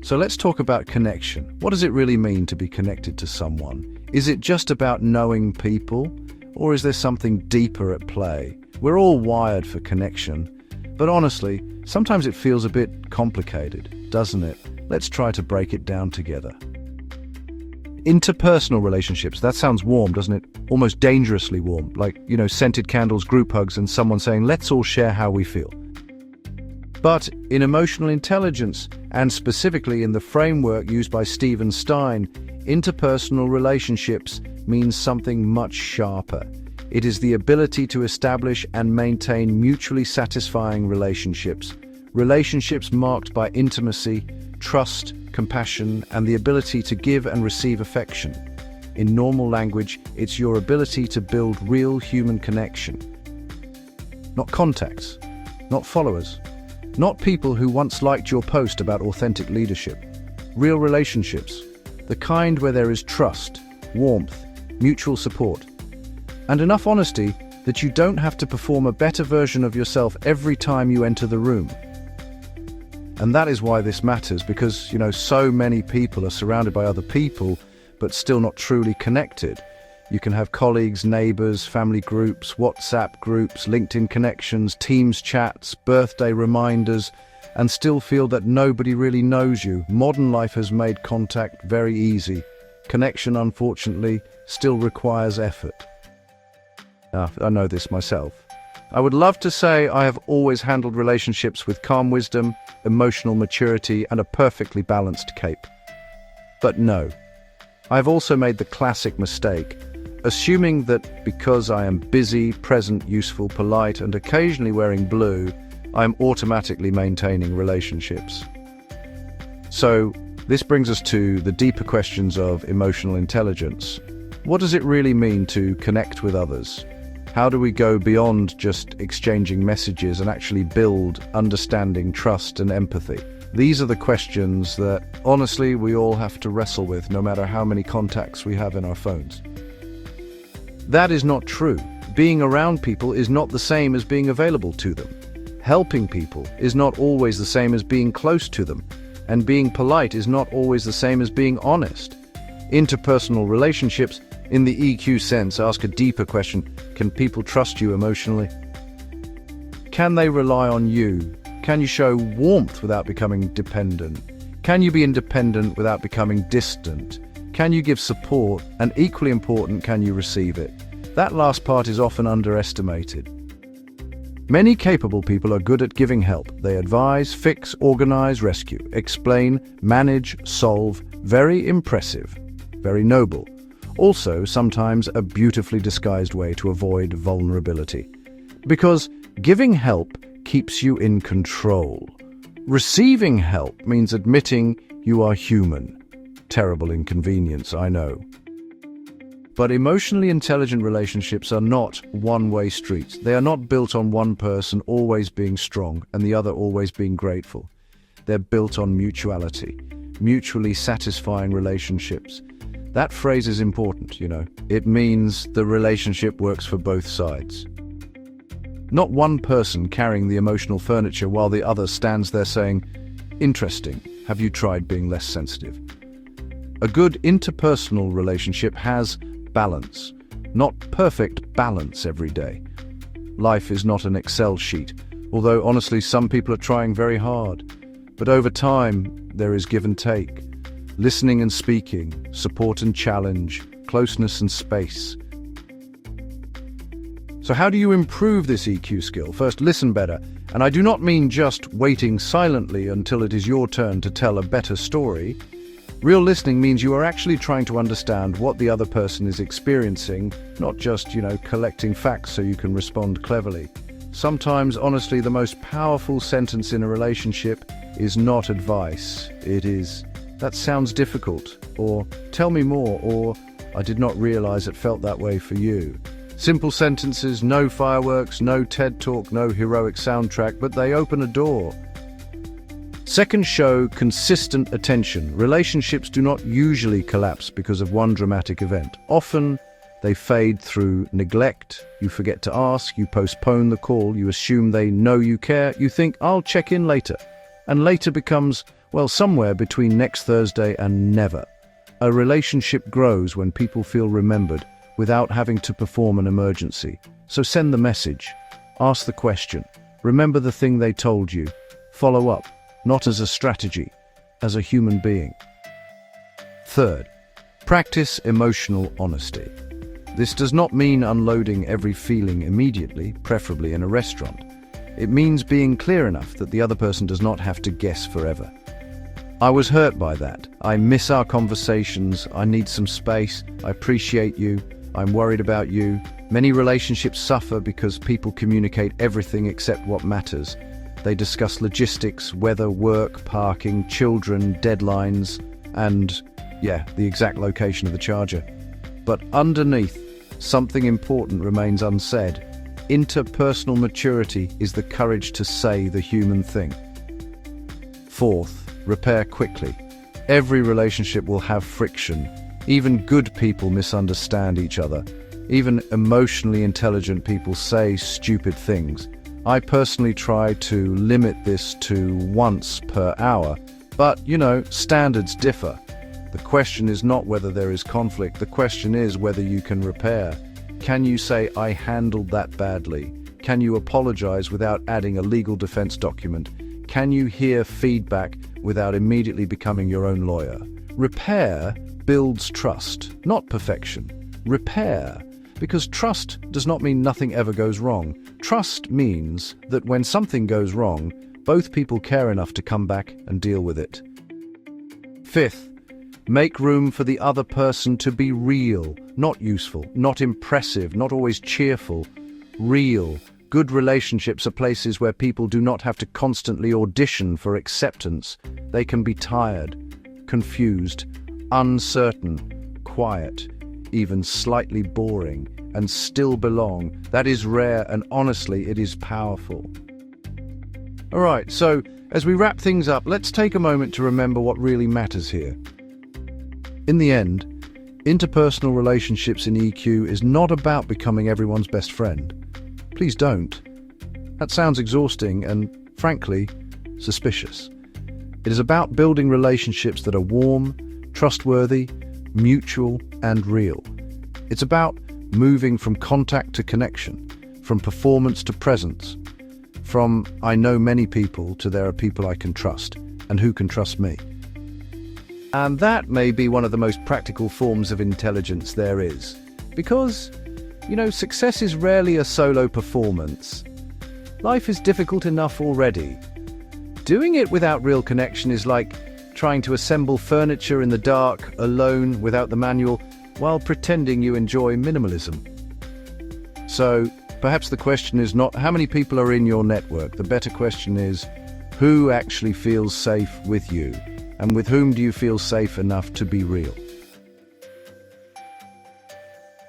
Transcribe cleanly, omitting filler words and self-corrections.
So let's talk about connection. What does it really mean to be connected to someone? Is it just about knowing people, or is there something deeper at play? We're all wired for connection, but honestly, sometimes it feels a bit complicated, doesn't it? Let's try to break it down together. Interpersonal relationships, that sounds warm, doesn't it? Almost dangerously warm, like, scented candles, group hugs, and someone saying, let's all share how we feel. But in emotional intelligence, and specifically in the framework used by Stein, interpersonal relationships means something much sharper. It is the ability to establish and maintain mutually satisfying relationships. Relationships marked by intimacy, trust, compassion, and the ability to give and receive affection. In normal language, it's your ability to build real human connection. Not contacts, not followers, not people who once liked your post about authentic leadership. Real relationships, the kind where there is trust, warmth, mutual support, and enough honesty that you don't have to perform a better version of yourself every time you enter the room. And that is why this matters, because, so many people are surrounded by other people, but still not truly connected. You can have colleagues, neighbors, family groups, WhatsApp groups, LinkedIn connections, Teams chats, birthday reminders, and still feel that nobody really knows you. Modern life has made contact very easy. Connection, unfortunately, still requires effort. I know this myself. I would love to say I have always handled relationships with calm wisdom, emotional maturity, and a perfectly balanced cape. But no. I've also made the classic mistake, assuming that because I am busy, present, useful, polite, and occasionally wearing blue, I am automatically maintaining relationships. So, this brings us to the deeper questions of emotional intelligence. What does it really mean to connect with others? How do we go beyond just exchanging messages and actually build understanding, trust, and empathy? These are the questions that, honestly, we all have to wrestle with, no matter how many contacts we have in our phones. That is not true. Being around people is not the same as being available to them. Helping people is not always the same as being close to them. And being polite is not always the same as being honest. Interpersonal relationships, in the EQ sense, ask a deeper question. Can people trust you emotionally? Can they rely on you? Can you show warmth without becoming dependent? Can you be independent without becoming distant? Can you give support? And equally important, can you receive it? That last part is often underestimated. Many capable people are good at giving help. They advise, fix, organize, rescue, explain, manage, solve. Very impressive, very noble. Also, sometimes a beautifully disguised way to avoid vulnerability. Because giving help keeps you in control. Receiving help means admitting you are human. Terrible inconvenience, I know. But emotionally intelligent relationships are not one-way streets. They are not built on one person always being strong and the other always being grateful. They're built on mutuality, mutually satisfying relationships. That phrase is important, It means the relationship works for both sides. Not one person carrying the emotional furniture while the other stands there saying, "Interesting, have you tried being less sensitive?" A good interpersonal relationship has balance, not perfect balance every day. Life is not an Excel sheet, although honestly some people are trying very hard. But over time, there is give and take, listening and speaking, support and challenge, closeness and space. So how do you improve this EQ skill? First, listen better. And I do not mean just waiting silently until it is your turn to tell a better story. Real listening means you are actually trying to understand what the other person is experiencing, not just, collecting facts so you can respond cleverly. Sometimes, honestly, the most powerful sentence in a relationship is not advice. It is, "That sounds difficult," or "Tell me more," or "I did not realize it felt that way for you." Simple sentences, no fireworks, no TED Talk, no heroic soundtrack, but they open a door. Second, show consistent attention. Relationships do not usually collapse because of one dramatic event. Often, they fade through neglect. You forget to ask, you postpone the call, you assume they know you care, you think, "I'll check in later." And later becomes Well, somewhere between next Thursday and never. A relationship grows when people feel remembered without having to perform an emergency. So send the message. Ask the question. Remember the thing they told you. Follow up, not as a strategy, as a human being. Third, practice emotional honesty. This does not mean unloading every feeling immediately, preferably in a restaurant. It means being clear enough that the other person does not have to guess forever. I was hurt by that. I miss our conversations. I need some space. I appreciate you. I'm worried about you. Many relationships suffer because people communicate everything except what matters. They discuss logistics, weather, work, parking, children, deadlines, and, the exact location of the charger. But underneath, something important remains unsaid. Interpersonal maturity is the courage to say the human thing. Fourth, repair quickly. Every relationship will have friction. Even good people misunderstand each other. Even emotionally intelligent people say stupid things. I personally try to limit this to once per hour, but, standards differ. The question is not whether there is conflict, the question is whether you can repair. Can you say, I handled that badly? Can you apologize without adding a legal defense document? Can you hear feedback without immediately becoming your own lawyer? Repair builds trust, not perfection. Repair, because trust does not mean nothing ever goes wrong. Trust means that when something goes wrong, both people care enough to come back and deal with it. Fifth, make room for the other person to be real, not useful, not impressive, not always cheerful. Real. Good relationships are places where people do not have to constantly audition for acceptance. They can be tired, confused, uncertain, quiet, even slightly boring, and still belong. That is rare, and honestly, it is powerful. All right, so as we wrap things up, let's take a moment to remember what really matters here. In the end, interpersonal relationships in EQ is not about becoming everyone's best friend. Please don't. That sounds exhausting and, frankly, suspicious. It is about building relationships that are warm, trustworthy, mutual, and real. It's about moving from contact to connection, from performance to presence, from I know many people to there are people I can trust, and who can trust me. And that may be one of the most practical forms of intelligence there is. Because, success is rarely a solo performance. Life is difficult enough already. Doing it without real connection is like trying to assemble furniture in the dark, alone, without the manual, while pretending you enjoy minimalism. So, perhaps the question is not how many people are in your network. The better question is, who actually feels safe with you? And with whom do you feel safe enough to be real?